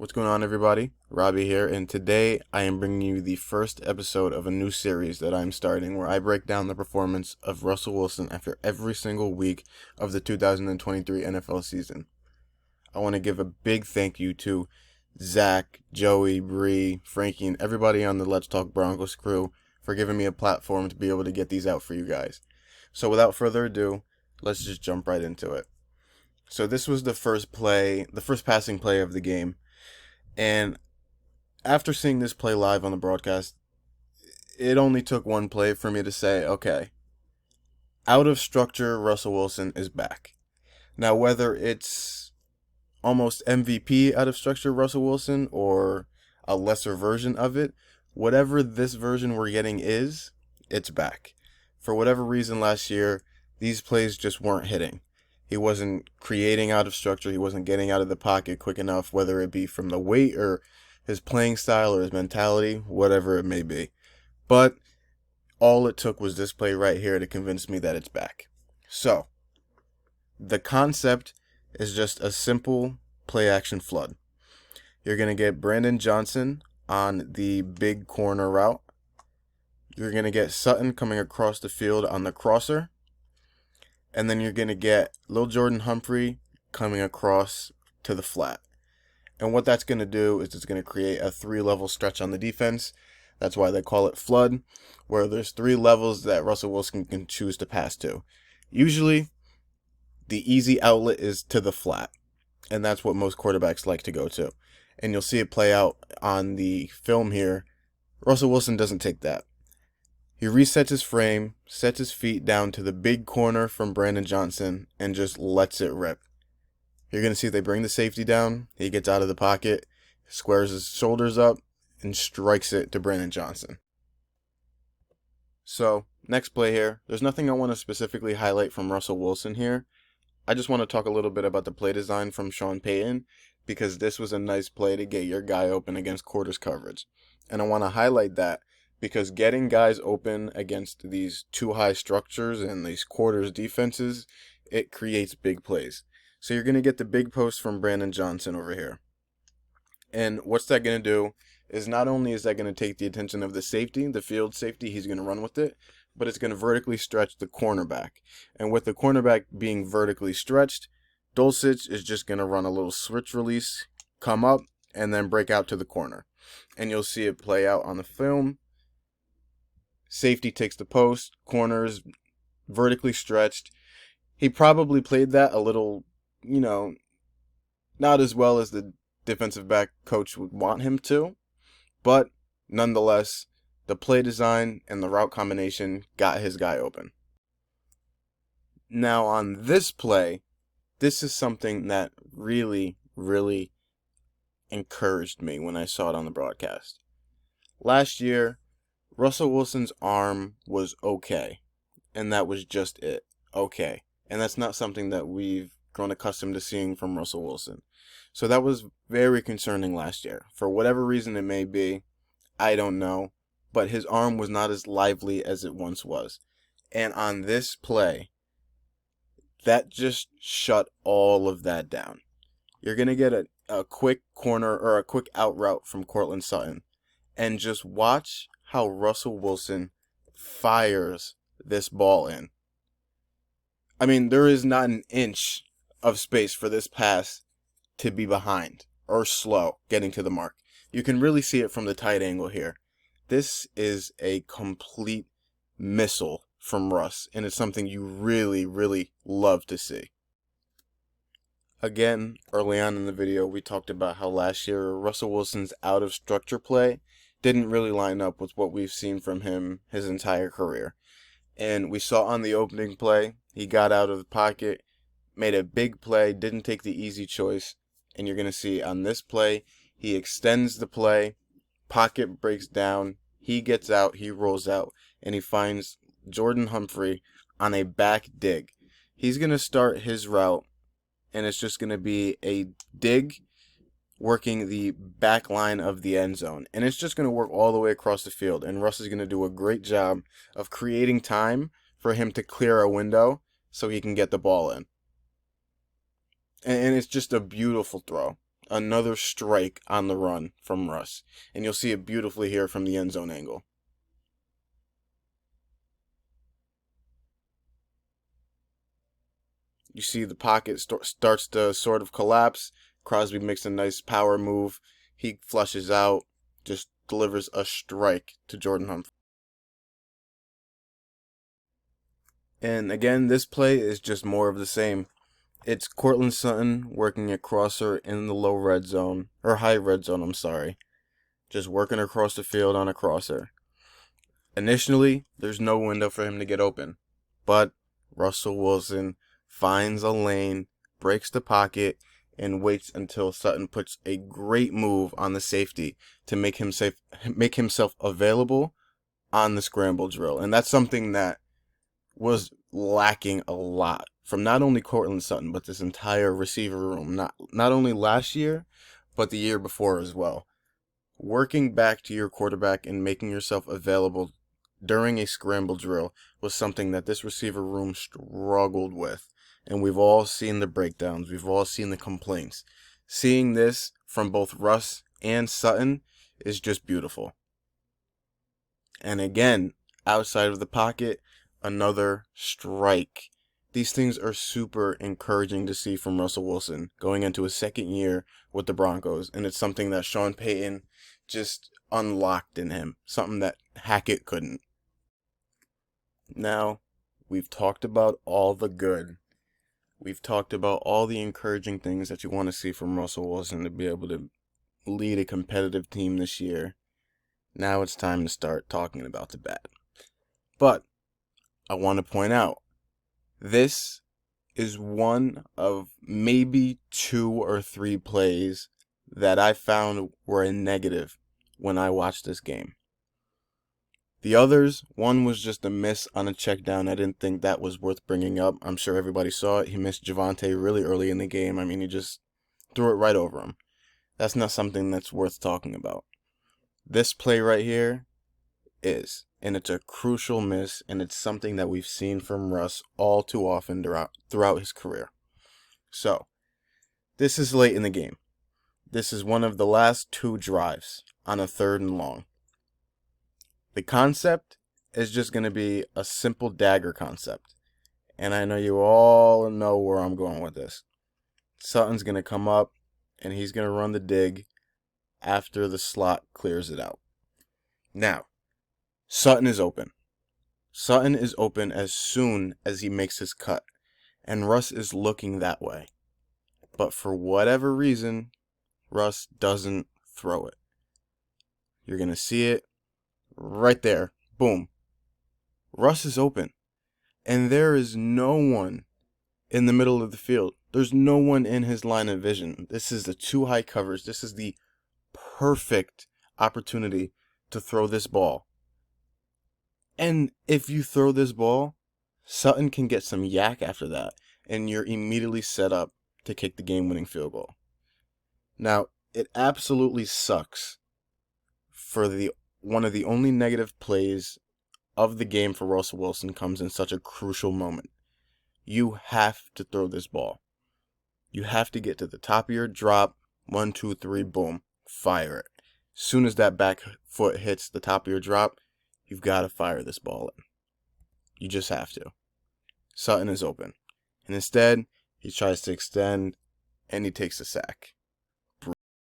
What's going on, everybody? Robby here, and today I am bringing you the first episode of a new series that I'm starting where I break down the performance of Russell Wilson after every single week of the 2023 NFL season. I want to give a big thank you to Zach, Joey, Bree, Frankie, and everybody on the Let's Talk Broncos crew for giving me a platform to be able to get these out for you guys. So without further ado, let's just jump right into it. So this was the first passing play of the game. And after seeing this play live on the broadcast, it only took one play for me to say, okay, out of structure, Russell Wilson is back. Now, whether it's almost MVP out of structure Russell Wilson or a lesser version of it, whatever this version we're getting is, it's back. For whatever reason last year, these plays just weren't hitting. He wasn't creating out of structure. He wasn't getting out of the pocket quick enough, whether it be from the weight or his playing style or his mentality, whatever it may be. But all it took was this play right here to convince me that it's back. So, the concept is just a simple play action flood. You're going to get Brandon Johnson on the big corner route. You're going to get Sutton coming across the field on the crosser. And then you're going to get Lil Jordan Humphrey coming across to the flat. And what that's going to do is it's going to create a 3-level stretch on the defense. That's why they call it flood, where there's 3 levels that Russell Wilson can choose to pass to. Usually, the easy outlet is to the flat. And that's what most quarterbacks like to go to. And you'll see it play out on the film here. Russell Wilson doesn't take that. He resets his frame, sets his feet down to the big corner from Brandon Johnson, and just lets it rip. You're going to see they bring the safety down. He gets out of the pocket, squares his shoulders up, and strikes it to Brandon Johnson. So, next play here. There's nothing I want to specifically highlight from Russell Wilson here. I just want to talk a little bit about the play design from Sean Payton, because this was a nice play to get your guy open against quarters coverage. And I want to highlight that because getting guys open against these too high structures and these quarters defenses, it creates big plays. So you're going to get the big post from Brandon Johnson over here. And what's that going to do is not only is that going to take the attention of the safety, the field safety, he's going to run with it, but it's going to vertically stretch the cornerback. And with the cornerback being vertically stretched, Dulcich is just going to run a little switch release, come up, and then break out to the corner. And you'll see it play out on the film. Safety takes the post, corners vertically stretched. He probably played that a little, not as well as the defensive back coach would want him to. But nonetheless, the play design and the route combination got his guy open. Now on this play, this is something that really, really encouraged me when I saw it on the broadcast. Last year, Russell Wilson's arm was okay, and that was just it, okay. And that's not something that we've grown accustomed to seeing from Russell Wilson. So that was very concerning last year. For whatever reason it may be, I don't know, but his arm was not as lively as it once was. And on this play, that just shut all of that down. You're going to get a quick corner or a quick out route from Courtland Sutton, and just watch how Russell Wilson fires this ball in. I mean, there is not an inch of space for this pass to be behind or slow getting to the mark. You can really see it from the tight angle here. This is a complete missile from Russ, and it's something you really, really love to see. Again, early on in the video, we talked about how last year Russell Wilson's out of structure play didn't really line up with what we've seen from him his entire career. And we saw on the opening play, he got out of the pocket, made a big play, didn't take the easy choice. And you're going to see on this play, he extends the play, pocket breaks down, he gets out, he rolls out, and he finds Jordan Humphrey on a back dig. He's going to start his route, and it's just going to be a dig working the back line of the end zone. And it's just going to work all the way across the field. And Russ is going to do a great job of creating time for him to clear a window so he can get the ball in. And it's just a beautiful throw. Another strike on the run from Russ. And you'll see it beautifully here from the end zone angle. You see the pocket starts to sort of collapse. Crosby makes a nice power move. He flushes out, just delivers a strike to Jordan Humphrey. And again, this play is just more of the same. It's Cortland Sutton working a crosser in the low red zone, or high red zone, I'm sorry. Just working across the field on a crosser. Initially, there's no window for him to get open. But Russell Wilson finds a lane, breaks the pocket, and waits until Sutton puts a great move on the safety to make himself available on the scramble drill. And that's something that was lacking a lot from not only Cortland Sutton, but this entire receiver room. Not only last year, but the year before as well. Working back to your quarterback and making yourself available during a scramble drill was something that this receiver room struggled with. And we've all seen the breakdowns. We've all seen the complaints. Seeing this from both Russ and Sutton is just beautiful. And again, outside of the pocket, another strike. These things are super encouraging to see from Russell Wilson going into his second year with the Broncos. And it's something that Sean Payton just unlocked in him. Something that Hackett couldn't. Now, we've talked about all the good. We've talked about all the encouraging things that you want to see from Russell Wilson to be able to lead a competitive team this year. Now it's time to start talking about the bad. But I want to point out, this is one of maybe 2 or 3 plays that I found were a negative when I watched this game. The others, one was just a miss on a check down. I didn't think that was worth bringing up. I'm sure everybody saw it. He missed Javonte really early in the game. I mean, he just threw it right over him. That's not something that's worth talking about. This play right here is, and it's a crucial miss, and it's something that we've seen from Russ all too often throughout his career. So, this is late in the game. This is one of the last 2 drives on a 3rd and long. The concept is just going to be a simple dagger concept. And I know you all know where I'm going with this. Sutton's going to come up, and he's going to run the dig after the slot clears it out. Now, Sutton is open. Sutton is open as soon as he makes his cut. And Russ is looking that way. But for whatever reason, Russ doesn't throw it. You're going to see it right there. Boom. Russ is open. And there is no one in the middle of the field. There's no one in his line of vision. This is the 2 high covers. This is the perfect opportunity to throw this ball. And if you throw this ball, Sutton can get some yak after that, and you're immediately set up to kick the game-winning field goal. Now, it absolutely sucks for one of the only negative plays of the game for Russell Wilson comes in such a crucial moment. You have to throw this ball. You have to get to the top of your drop. 1, 2, 3, boom. Fire it. As soon as that back foot hits the top of your drop, you've got to fire this ball in. You just have to. Sutton is open. And instead, he tries to extend, and he takes a sack.